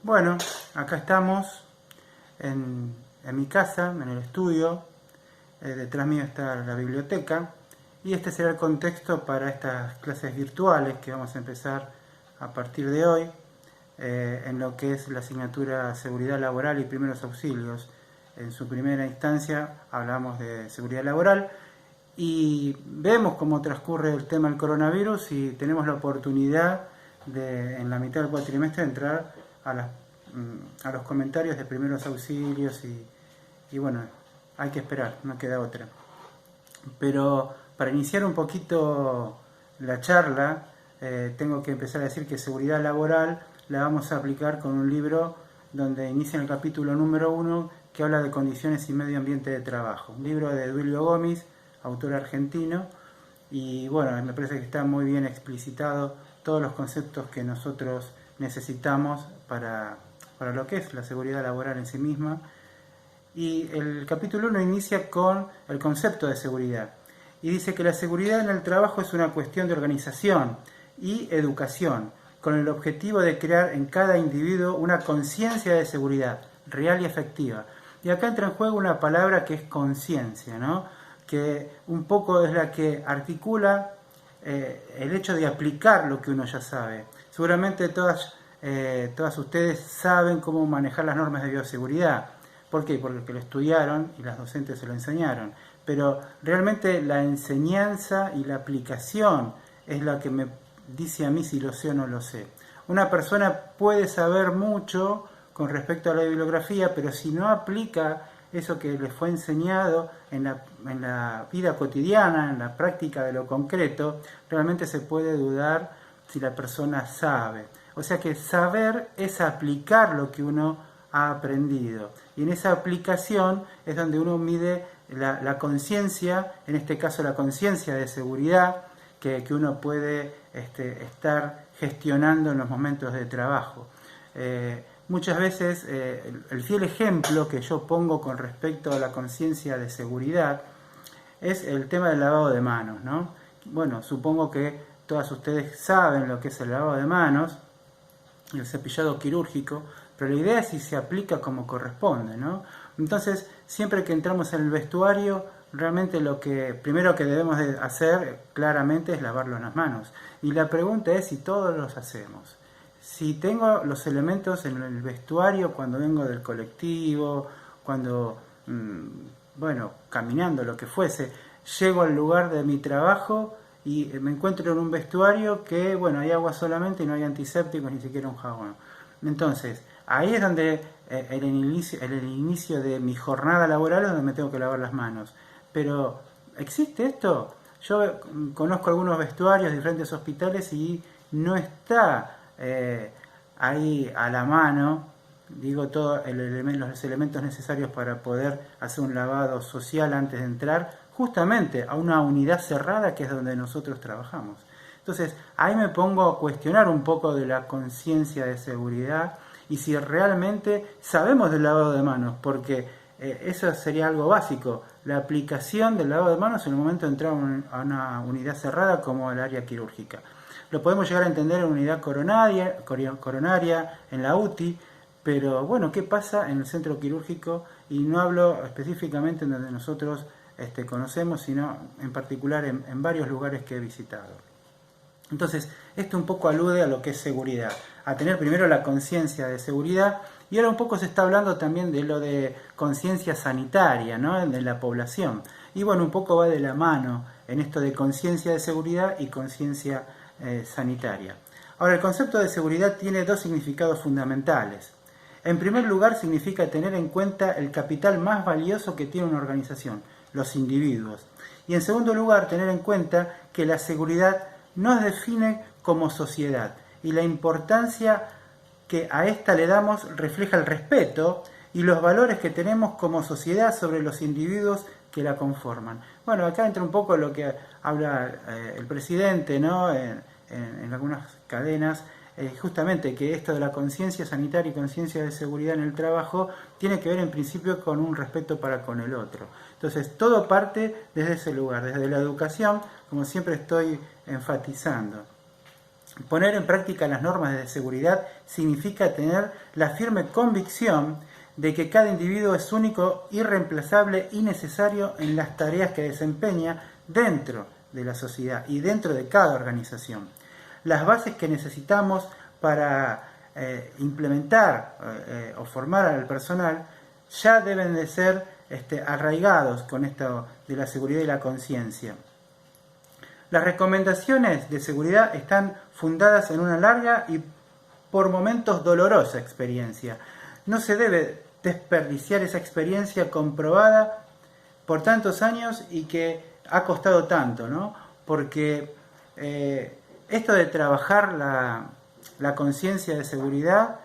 Bueno, acá estamos en mi casa, en el estudio. Detrás mío está la biblioteca. Y este será el contexto para estas clases virtuales que vamos a empezar a partir de hoy, en lo que es la asignatura Seguridad Laboral y Primeros Auxilios. En su primera instancia hablamos de seguridad laboral y vemos cómo transcurre el tema del coronavirus y tenemos la oportunidad de, en la mitad del cuatrimestre, entrar a los comentarios de primeros auxilios y bueno, hay que esperar, no queda otra. Pero para iniciar un poquito la charla, tengo que empezar a decir que seguridad laboral la vamos a aplicar con un libro donde inicia el capítulo número 1 que habla de condiciones y medio ambiente de trabajo. Un libro de Duilio Gomis, autor argentino, y bueno, me parece que está muy bien explicitado todos los conceptos que nosotros necesitamos para lo que es la seguridad laboral en sí misma. Y el capítulo 1 inicia con el concepto de seguridad. Y dice que la seguridad en el trabajo es una cuestión de organización y educación, con el objetivo de crear en cada individuo una conciencia de seguridad real y efectiva. Y acá entra en juego una palabra que es conciencia, ¿no? Que un poco es la que articula el hecho de aplicar lo que uno ya sabe. Seguramente todas ustedes saben cómo manejar las normas de bioseguridad. ¿Por qué? Porque lo estudiaron y las docentes se lo enseñaron. Pero realmente la enseñanza y la aplicación es la que me dice a mí si lo sé o no lo sé. Una persona puede saber mucho con respecto a la bibliografía, pero si no aplica eso que le fue enseñado en la vida cotidiana, en la práctica de lo concreto, realmente se puede dudar si la persona sabe. O sea que saber es aplicar lo que uno ha aprendido. Y en esa aplicación es donde uno mide la conciencia, en este caso la conciencia de seguridad que uno puede estar gestionando en los momentos de trabajo. Muchas veces el fiel ejemplo que yo pongo con respecto a la conciencia de seguridad es el tema del lavado de manos, ¿no? Bueno, supongo que todas ustedes saben lo que es el lavado de manos y el cepillado quirúrgico, pero la idea es si se aplica como corresponde, ¿no? Entonces, siempre que entramos en el vestuario, realmente lo que primero que debemos de hacer claramente es lavarnos las manos. Y la pregunta es si todos los hacemos. Si tengo los elementos en el vestuario cuando vengo del colectivo, cuando, bueno, caminando, lo que fuese, llego al lugar de mi trabajo y me encuentro en un vestuario que, bueno, hay agua solamente y no hay antisépticos, ni siquiera un jabón. Entonces, ahí es donde el inicio de mi jornada laboral es donde me tengo que lavar las manos. Pero, ¿existe esto? Yo conozco algunos vestuarios de diferentes hospitales y no está ahí a la mano, digo, todos los elementos necesarios para poder hacer un lavado social antes de entrar justamente a una unidad cerrada que es donde nosotros trabajamos. Entonces, ahí me pongo a cuestionar un poco de la conciencia de seguridad y si realmente sabemos del lavado de manos, porque eso sería algo básico, la aplicación del lavado de manos en el momento de entrar a una unidad cerrada como el área quirúrgica. Lo podemos llegar a entender en unidad coronaria, en la UTI, pero bueno, ¿qué pasa en el centro quirúrgico? Y no hablo específicamente en donde nosotros conocemos, sino en particular en varios lugares que he visitado. Entonces, esto un poco alude a lo que es seguridad, a tener primero la conciencia de seguridad, y ahora un poco se está hablando también de lo de conciencia sanitaria, ¿no?, de la población. Y bueno, un poco va de la mano en esto de conciencia de seguridad y conciencia sanitaria. Ahora, el concepto de seguridad tiene dos significados fundamentales. En primer lugar, significa tener en cuenta el capital más valioso que tiene una organización, los individuos. Y en segundo lugar, tener en cuenta que la seguridad nos define como sociedad y la importancia que a esta le damos refleja el respeto y los valores que tenemos como sociedad sobre los individuos que la conforman. Bueno, acá entra un poco lo que habla el presidente, ¿no?, en algunas cadenas, justamente que esto de la conciencia sanitaria y conciencia de seguridad en el trabajo tiene que ver en principio con un respeto para con el otro. Entonces, todo parte desde ese lugar, desde la educación, como siempre estoy enfatizando. Poner en práctica las normas de seguridad significa tener la firme convicción de que cada individuo es único, irreemplazable y necesario en las tareas que desempeña dentro de la sociedad y dentro de cada organización. Las bases que necesitamos para implementar o formar al personal ya deben de ser arraigados con esto de la seguridad y la conciencia. Las recomendaciones de seguridad están fundadas en una larga y por momentos dolorosa experiencia. No se debe desperdiciar esa experiencia comprobada por tantos años y que ha costado tanto, ¿no? Porque esto de trabajar la conciencia de seguridad,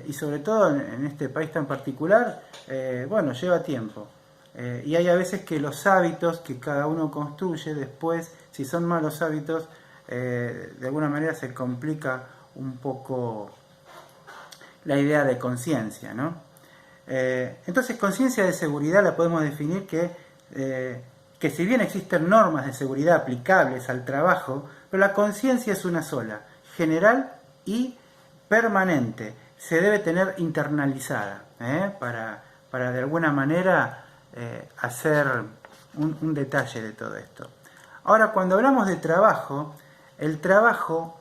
y sobre todo en este país tan particular, bueno, lleva tiempo. Y hay a veces que los hábitos que cada uno construye después, si son malos hábitos, de alguna manera se complica un poco la idea de conciencia, ¿no? Entonces, conciencia de seguridad la podemos definir que si bien existen normas de seguridad aplicables al trabajo, pero la conciencia es una sola, general y permanente. Se debe tener internalizada para de alguna manera hacer un detalle de todo esto. Ahora, cuando hablamos de trabajo, el trabajo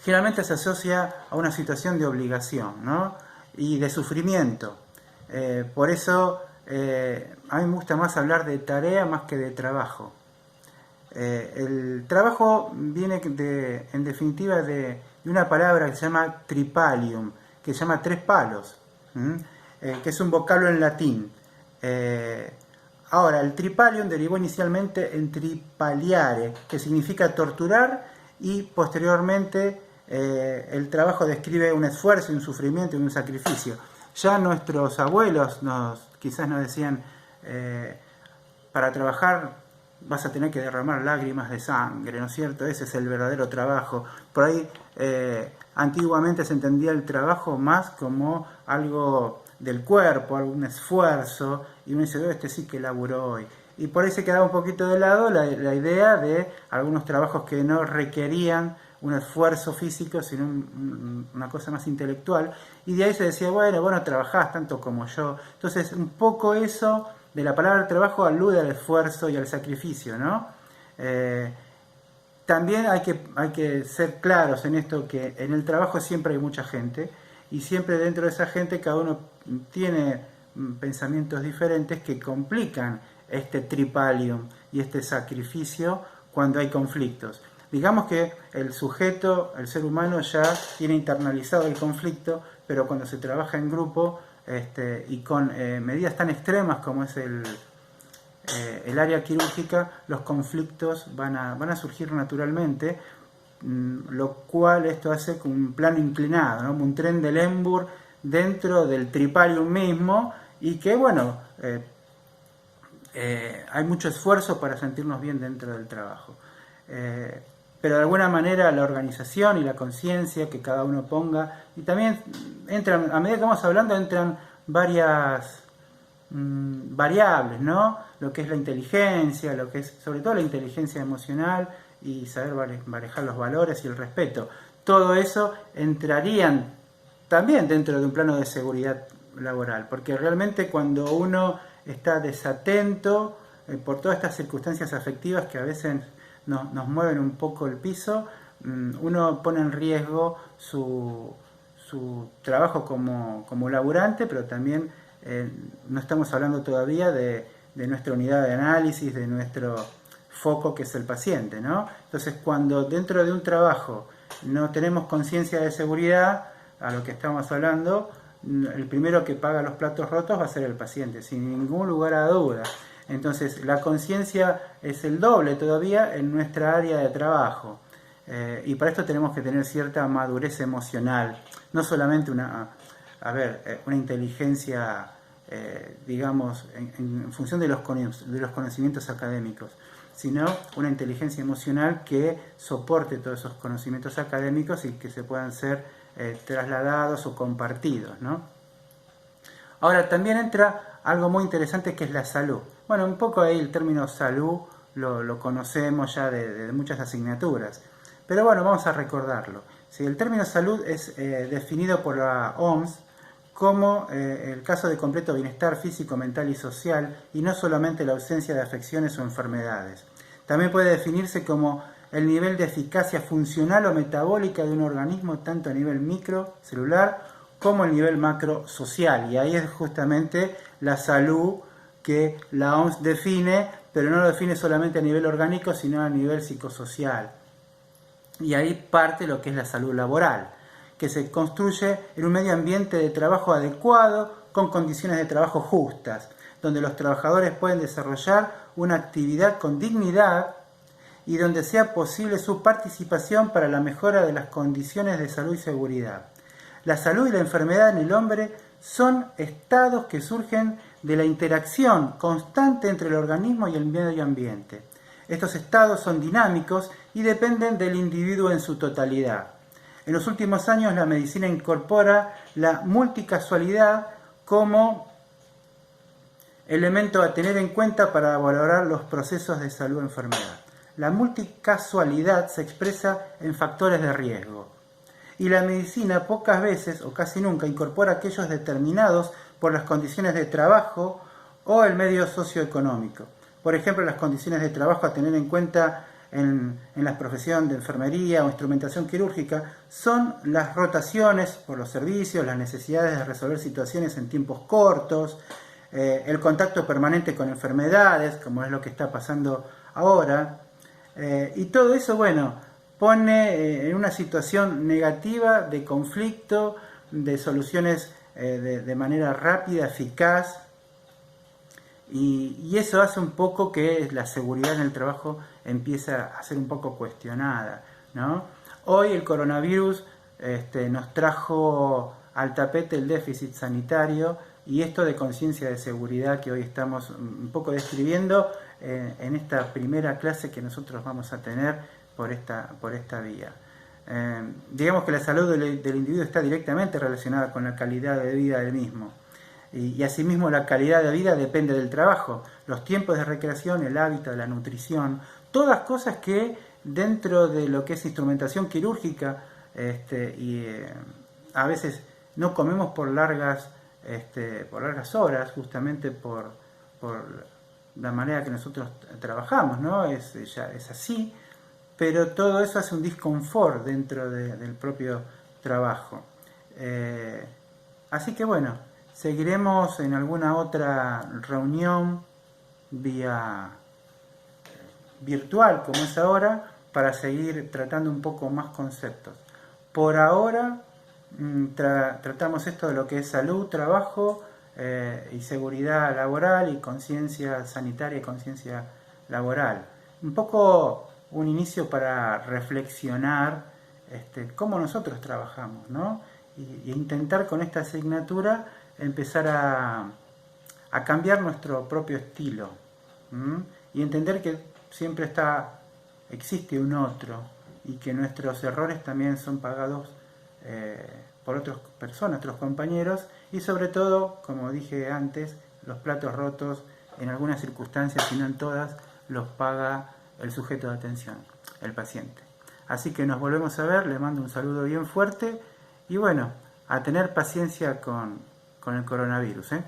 generalmente se asocia a una situación de obligación, ¿no? Y de sufrimiento. Por eso a mí me gusta más hablar de tarea más que de trabajo. El trabajo viene en definitiva de una palabra que se llama tripalium, que se llama tres palos, que es un vocablo en latín. Ahora, el tripalium derivó inicialmente en tripaliare, que significa torturar, y posteriormente el trabajo describe un esfuerzo, un sufrimiento y un sacrificio. Ya nuestros abuelos quizás nos decían, para trabajar vas a tener que derramar lágrimas de sangre, ¿no es cierto? Ese es el verdadero trabajo. Por ahí, antiguamente se entendía el trabajo más como algo del cuerpo, algún esfuerzo, y uno dice, este sí que laburó hoy. Y por ahí se quedaba un poquito de lado la idea de algunos trabajos que no requerían un esfuerzo físico, sino una cosa más intelectual. Y de ahí se decía, bueno, vos no trabajás tanto como yo. Entonces, un poco eso de la palabra trabajo alude al esfuerzo y al sacrificio, ¿no? También hay que ser claros en esto, que en el trabajo siempre hay mucha gente, y siempre dentro de esa gente cada uno tiene pensamientos diferentes que complican este tripalium y este sacrificio cuando hay conflictos. Digamos que el sujeto, el ser humano, ya tiene internalizado el conflicto, pero cuando se trabaja en grupo y con medidas tan extremas como es el área quirúrgica, los conflictos van a surgir naturalmente, lo cual esto hace como un plano inclinado, ¿no? Un tren de Lemberg dentro del tripalium mismo, y que bueno, hay mucho esfuerzo para sentirnos bien dentro del trabajo. Pero de alguna manera la organización y la conciencia que cada uno ponga, y también entran, a medida que vamos hablando, entran varias variables, ¿no? Lo que es la inteligencia, lo que es sobre todo la inteligencia emocional y saber manejar los valores y el respeto. Todo eso entrarían también dentro de un plano de seguridad laboral, porque realmente cuando uno está desatento por todas estas circunstancias afectivas que a veces nos mueven un poco el piso, uno pone en riesgo su trabajo como laburante, pero también no estamos hablando todavía de nuestra unidad de análisis, de nuestro foco que es el paciente, ¿no? Entonces, cuando dentro de un trabajo no tenemos conciencia de seguridad, a lo que estamos hablando, el primero que paga los platos rotos va a ser el paciente, sin ningún lugar a duda. Entonces, la conciencia es el doble todavía en nuestra área de trabajo. Y para esto tenemos que tener cierta madurez emocional, no solamente una inteligencia, digamos, en función de los conocimientos académicos, sino una inteligencia emocional que soporte todos esos conocimientos académicos y que se puedan ser trasladados o compartidos, ¿no? Ahora, también entra algo muy interesante que es la salud. Bueno, un poco ahí el término salud lo conocemos ya de muchas asignaturas, Pero bueno, vamos a recordarlo. Si el término salud es definido por la OMS como el caso de completo bienestar físico, mental y social, y no solamente la ausencia de afecciones o enfermedades. También puede definirse como el nivel de eficacia funcional o metabólica de un organismo, tanto a nivel microcelular como a nivel macrosocial. Y ahí es justamente la salud que la OMS define, pero no lo define solamente a nivel orgánico, sino a nivel psicosocial. Y ahí parte lo que es la salud laboral, que se construye en un medio ambiente de trabajo adecuado, con condiciones de trabajo justas, donde los trabajadores pueden desarrollar una actividad con dignidad y donde sea posible su participación para la mejora de las condiciones de salud y seguridad. La salud y la enfermedad en el hombre son estados que surgen de la interacción constante entre el organismo y el medio ambiente. Estos estados son dinámicos y dependen del individuo en su totalidad. En los últimos años la medicina incorpora la multicasualidad como elemento a tener en cuenta para valorar los procesos de salud o enfermedad. La multicasualidad se expresa en factores de riesgo y la medicina pocas veces o casi nunca incorpora aquellos determinados por las condiciones de trabajo o el medio socioeconómico. Por ejemplo, las condiciones de trabajo a tener en cuenta en la profesión de enfermería o instrumentación quirúrgica son las rotaciones por los servicios, las necesidades de resolver situaciones en tiempos cortos, el contacto permanente con enfermedades, como es lo que está pasando ahora, y todo eso, bueno, pone en una situación negativa de conflicto, de soluciones de manera rápida, eficaz, y eso hace un poco que la seguridad en el trabajo empieza a ser un poco cuestionada, ¿no? Hoy el coronavirus nos trajo al tapete el déficit sanitario y esto de conciencia de seguridad que hoy estamos un poco describiendo en esta primera clase que nosotros vamos a tener por esta vía. Digamos que la salud del individuo está directamente relacionada con la calidad de vida del mismo. Y asimismo la calidad de vida depende del trabajo, los tiempos de recreación, el hábitat, la nutrición, todas cosas que dentro de lo que es instrumentación quirúrgica a veces no comemos por largas horas, justamente por la manera que nosotros trabajamos, ¿no? Es así, pero todo eso hace un disconfort dentro del propio trabajo. Así que bueno, seguiremos en alguna otra reunión vía virtual como es ahora para seguir tratando un poco más conceptos. Por ahora tratamos esto de lo que es salud, trabajo y seguridad laboral y conciencia sanitaria y conciencia laboral. Un poco un inicio para reflexionar cómo nosotros trabajamos, ¿no? Y intentar con esta asignatura empezar a cambiar nuestro propio estilo y entender que siempre existe un otro y que nuestros errores también son pagados por otras personas, otros compañeros y sobre todo, como dije antes, los platos rotos en algunas circunstancias, si no en todas, los paga el sujeto de atención, el paciente. Así que nos volvemos a ver, le mando un saludo bien fuerte y bueno, a tener paciencia con el coronavirus, ¿eh?